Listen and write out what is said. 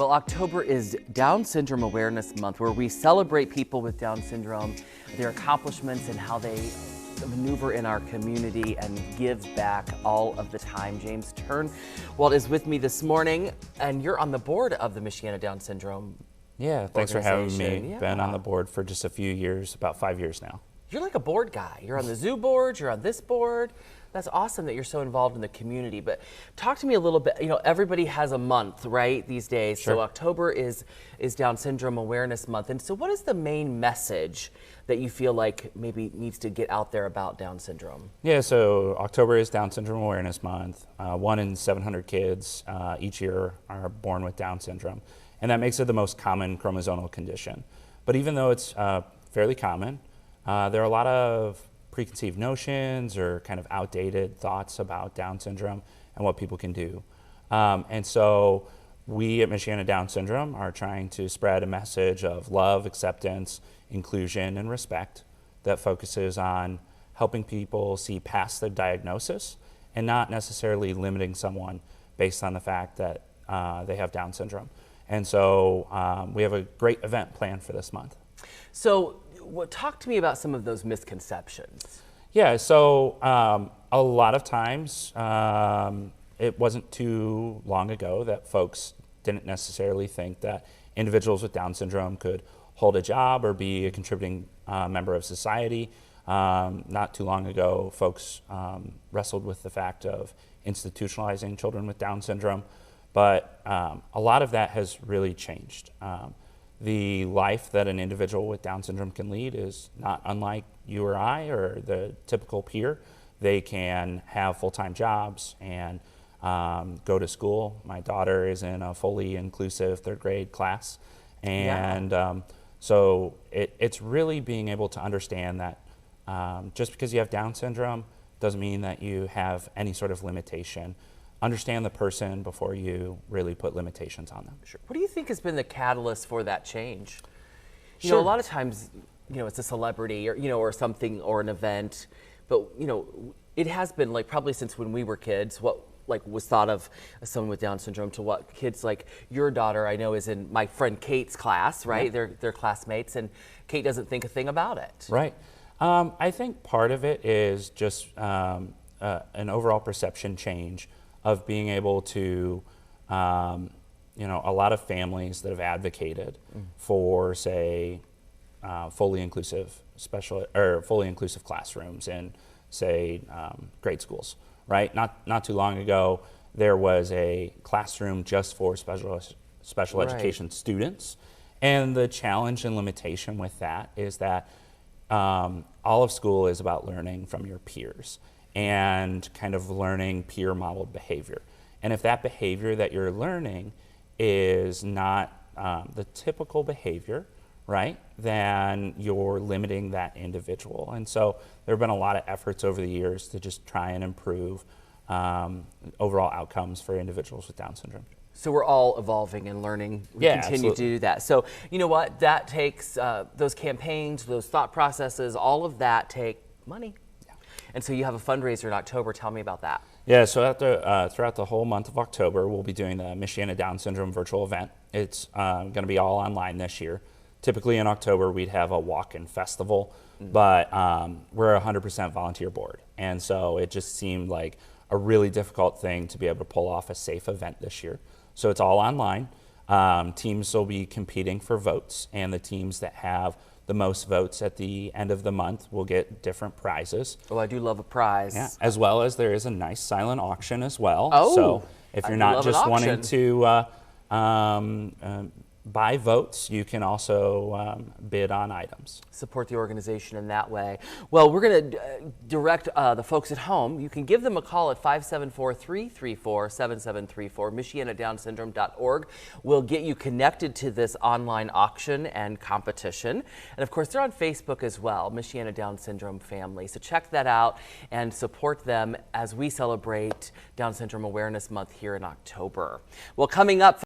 Well, October is Down Syndrome Awareness Month, where we celebrate people with Down syndrome, their accomplishments, and how they maneuver in our community and give back all of the time. James Turnwald is with me this morning, and you're on the board of the Michiana Down Syndrome. Yeah, thanks for having me. Yeah. Been on the board for just a few years, about 5 years now. You're like a board guy. You're on the zoo board, you're on this board. That's awesome that you're so involved in the community. But talk to me a little bit, everybody has a month, right, these days. Sure. So October is Down Syndrome Awareness Month. And so what is the main message that you feel like maybe needs to get out there about Down syndrome? Yeah, so October is Down Syndrome Awareness Month. 1 in 700 kids each year are born with Down syndrome. And that makes it the most common chromosomal condition. But even though it's fairly common, there are a lot of preconceived notions or kind of outdated thoughts about Down syndrome and what people can do. And so we at Michiana Down Syndrome are trying to spread a message of love, acceptance, inclusion, and respect that focuses on helping people see past the diagnosis and not necessarily limiting someone based on the fact that they have Down syndrome. And so we have a great event planned for this month. So talk to me about some of those misconceptions. Yeah, so a lot of times it wasn't too long ago that folks didn't necessarily think that individuals with Down syndrome could hold a job or be a contributing member of society. Not too long ago, folks wrestled with the fact of institutionalizing children with Down syndrome, but a lot of that has really changed. The life that an individual with Down syndrome can lead is not unlike you or I or the typical peer. They can have full-time jobs and go to school. My daughter is in a fully inclusive third grade class. And so it's really being able to understand that just because you have Down syndrome doesn't mean that you have any sort of limitation. Understand the person before you really put limitations on them. Sure. What do you think has been the catalyst for that change? Sure. A lot of times, it's a celebrity or, or something or an event, but, it has been like probably since when we were kids, what like was thought of as someone with Down syndrome to what kids like your daughter I know is in my friend Kate's class, right? Yeah. They're classmates, and Kate doesn't think a thing about it. Right. I think part of it is just an overall perception change of being able to, a lot of families that have advocated for, say, fully inclusive classrooms in, say, grade schools, right? Not too long ago, there was a classroom just for special education students, and the challenge and limitation with that is that all of school is about learning from your peers and kind of learning peer modeled behavior. And if that behavior that you're learning is not the typical behavior, right, then you're limiting that individual. And so there have been a lot of efforts over the years to just try and improve overall outcomes for individuals with Down syndrome. So we're all evolving and learning. We continue absolutely. to do that. So you know what? That takes those campaigns, those thought processes, all of that take money. And so you have a fundraiser in October. Tell me about that. Yeah, so throughout the whole month of October, we'll be doing the Michiana Down Syndrome virtual event. It's going to be all online this year. Typically in October, we'd have a walk-in festival, but we're a 100% volunteer board. And so it just seemed like a really difficult thing to be able to pull off a safe event this year. So it's all online. Teams will be competing for votes, and the teams that have the most votes at the end of the month will get different prizes. Oh, I do love a prize. Yeah, as well as there is a nice silent auction as well. Oh, so if you're not just wanting to buy votes, you can also bid on items. Support the organization in that way. Well, we're going to direct the folks at home. You can give them a call at 574-334-7734. MichianaDownSyndrome.org will get you connected to this online auction and competition. And of course, they're on Facebook as well, Michiana Down Syndrome Family. So check that out and support them as we celebrate Down Syndrome Awareness Month here in October. Well, coming up,